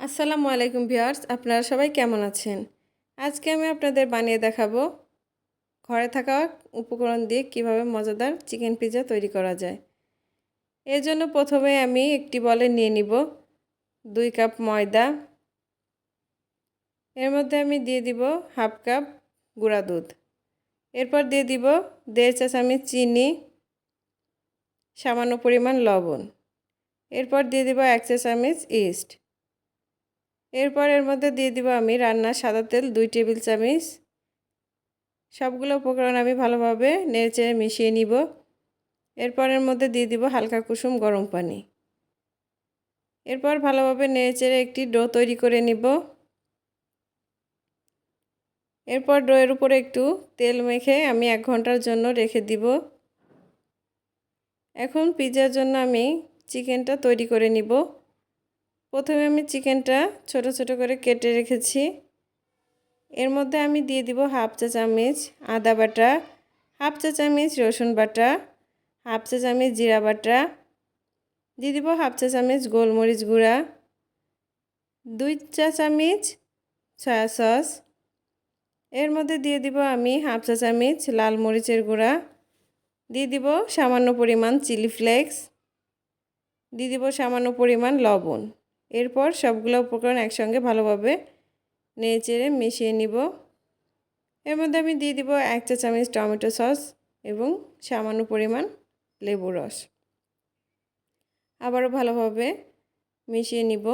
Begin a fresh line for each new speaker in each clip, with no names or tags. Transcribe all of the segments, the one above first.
আসসালামু আলাইকুম ভিউয়ার্স, আপনারা সবাই কেমন আছেন? আজকে আমি আপনাদের বানিয়ে দেখাবো ঘরে থাকা উপকরণ দিয়ে কিভাবে মজাদার চিকেন পিৎজা তৈরি করা যায়। এর জন্য প্রথমে আমি একটি বলে নিয়ে নিব 2 কাপ ময়দা। এর মধ্যে আমি দিয়ে দিব হাফ কাপ গুঁড়া দুধ। এরপর দিয়ে দিব 1.5 চা চামচ চিনি, সামান্য পরিমাণ লবণ। এরপর দিয়ে দিব 1 চা চামচ ইস্ট। এরপর এর মধ্যে দিয়ে দিব আমি রান্নার সাদা তেল 2 টেবিল চামচ। সবগুলো উপকরণ আমি ভালোভাবে নেড়েচেড়ে মিশিয়ে নিব। এরপর এর মধ্যে দিয়ে দিব হালকা কুসুম গরম পানি। এরপর ভালোভাবে নেড়েচেড়ে একটি ডো তৈরি করে নিব। এরপর ডোয়ের উপরে একটু তেল মেখে আমি 1 ঘন্টার জন্য রেখে দিব। এখন পিৎজার জন্য আমি চিকেনটা তৈরি করে নিব। প্রথমে আমি চিকেনটা ছোট ছোট করে কেটে রেখেছি। এর মধ্যে আমি দিয়ে দিব হাফ চা চামচ আদা বাটা, হাফ চা চামচ রসুন বাটা, হাফ চা চামচ জিরা বাটা, দিয়ে দিব হাফ চা চামচ গোলমরিচ গুঁড়া, 2 চা চামচ সয়া সস। এর মধ্যে দিয়ে দিব আমি হাফ চা চামচ লাল মরিচের গুঁড়া, দিয়ে দিব সামান্য পরিমাণ চিলি ফ্লেক্স, দিয়ে দিব সামান্য পরিমাণ লবণ। এরপর সবগুলো উপকরণ একসঙ্গে ভালোভাবে নেড়েচেড়ে মিশিয়ে নিব। এর মধ্যে আমি দিয়ে দিব 1 চা চামচ টমেটো সস এবং সামান্য পরিমাণ লেবু রস। আবারও ভালোভাবে মিশিয়ে নিব।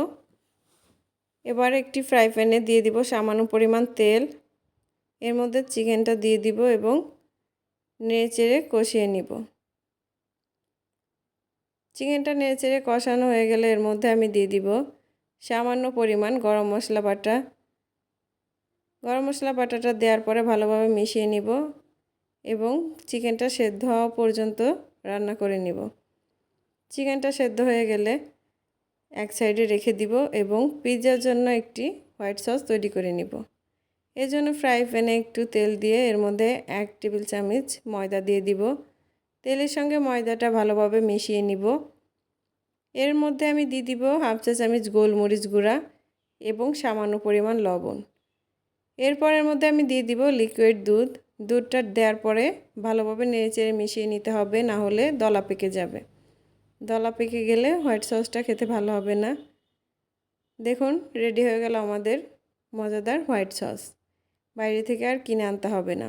এবার একটি ফ্রাই প্যানে দিয়ে দিব সামান্য পরিমাণ তেল। এর মধ্যে চিকেনটা দিয়ে দিব এবং নেড়েচেড়ে কষিয়ে নিব। চিকেনটা নেড়েচেড়ে কষানো হয়ে গেলে এর মধ্যে আমি দিয়ে দিব সামান্য পরিমাণ গরম মশলা বাটা। গরম মশলা বাটাটা দেওয়ার পরে ভালোভাবে মিশিয়ে নিব এবং চিকেনটা সেদ্ধ হওয়া পর্যন্ত রান্না করে নিব। চিকেনটা সেদ্ধ হয়ে গেলে এক সাইডে রেখে দিব এবং পিৎজার জন্য একটি হোয়াইট সস তৈরি করে নিব। এর জন্য ফ্রাই প্যানে একটু তেল দিয়ে এর মধ্যে 1 টেবিল চামচ ময়দা দিয়ে দিব। তেলের সঙ্গে ময়দাটা ভালোভাবে মিশিয়ে নিব। এর মধ্যে আমি দিয়ে দিব হাফ চা চামচ গোলমরিচ গুঁড়া এবং সামান্য পরিমাণ লবণ। এরপর এর মধ্যে আমি দিয়ে দিব লিকুইড দুধ। দুধটা দেওয়ার পরে ভালোভাবে নেড়েচেড়ে মিশিয়ে নিতে হবে, না হলে দলা পেকে যাবে। দলা পেকে গেলে হোয়াইট সসটা খেতে ভালো হবে না। দেখুন রেডি হয়ে গেল আমাদের মজাদার হোয়াইট সস। বাইরে থেকে আর কিনে আনতে হবে না।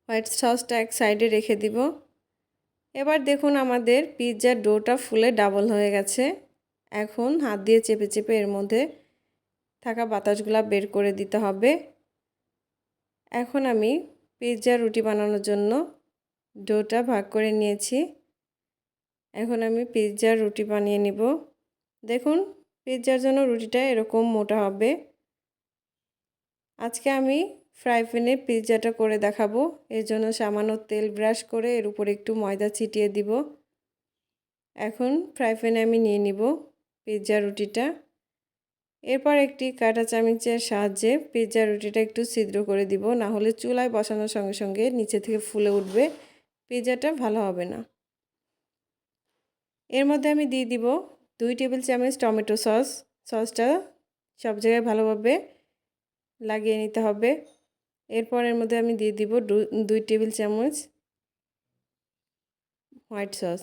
হোয়াইট সসটা এক সাইডে রেখে দিব। এবার দেখুন আমাদের পিৎজার ডোটা ফুলে ডাবল হয়ে গেছে। এখন হাত দিয়ে চেপে চেপে এর মধ্যে থাকা বাতাসগুলো বের করে দিতে হবে। এখন আমি পিৎজা রুটি বানানোর জন্য ডোটা ভাগ করে নিয়েছি। এখন আমি পিৎজার রুটি বানিয়ে নিব। দেখুন পিৎজার জন্য রুটিটা এরকম মোটা হবে। আজকে আমি ফ্রাই প্যানে পিৎজাটা করে দেখাবো। এর জন্য সামান্য তেল ব্রাশ করে এর উপরে একটু ময়দা ছিটিয়ে দিব। এখন ফ্রাই প্যানে আমি নিয়ে নিব পিৎজা রুটিটা। এরপর একটি কাঁটা চামচের সাহায্যে পিৎজা রুটিটা একটু ছিদ্র করে দিব, না হলে চুলায় বসানোর সঙ্গে সঙ্গে নিচে থেকে ফুলে উঠবে, পিৎজাটা ভালো হবে না। এর মধ্যে আমি দিয়ে দিব 2 টেবিল চামচ টমেটো সস। সসটা সব জায়গায় ভালোভাবে লাগিয়ে নিতে হবে। এরপর এর মধ্যে আমি দিয়ে দিব 2 টেবিল চামচ হোয়াইট সস।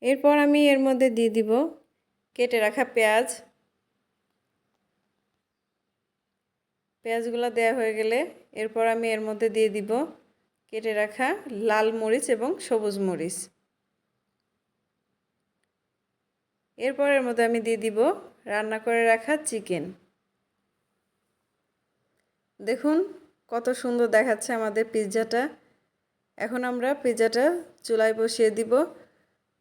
এরপর আমি এর মধ্যে দিয়ে দিব কেটে রাখা পেঁয়াজ। পেঁয়াজগুলো দেওয়া হয়ে গেলে এরপর আমি এর মধ্যে দিয়ে দিব কেটে রাখা লাল মরিচ এবং সবুজ মরিচ। এরপর এর মধ্যে আমি দিয়ে দিব রান্না করে রাখা চিকেন। দেখুন কত সুন্দর দেখাচ্ছে আমাদের পিৎজাটা। এখন আমরা পিৎজাটা চুলায় বসিয়ে দিব।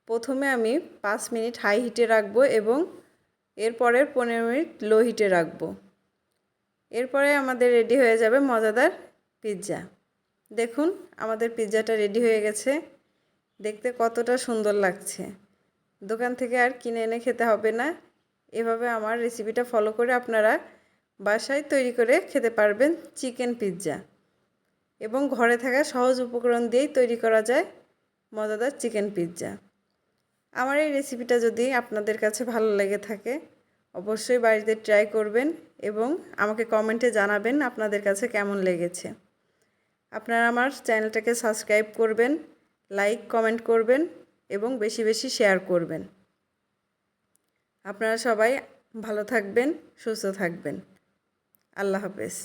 প্রথমে আমি 5 মিনিট হাই হিটে রাখবো এবং এরপরের 15 মিনিট লো হিটে রাখবো। এরপরে আমাদের রেডি হয়ে যাবে মজাদার পিৎজা। দেখুন আমাদের পিৎজাটা রেডি হয়ে গেছে। দেখতে কতটা সুন্দর লাগছে। দোকান থেকে আর কিনে এনে খেতে হবে না। এভাবে আমার রেসিপিটা ফলো করে আপনারা বাসায় তৈরি করে খেতে পারবেন চিকেন পিৎজা। এবং ঘরে থাকা সহজ উপকরণ দিয়েই তৈরি করা যায় মজাদার চিকেন পিৎজা। আমার এই রেসিপিটা যদি আপনাদের কাছে ভালো লেগে থাকে অবশ্যই বাড়িতে ট্রাই করবেন এবং আমাকে কমেন্টে জানাবেন আপনাদের কাছে কেমন লেগেছে। আপনারা আমার চ্যানেলটাকে সাবস্ক্রাইব করবেন, লাইক কমেন্ট করবেন এবং বেশি বেশি শেয়ার করবেন। আপনারা সবাই ভালো থাকবেন, সুস্থ থাকবেন। আল্লাহ হাফেজ।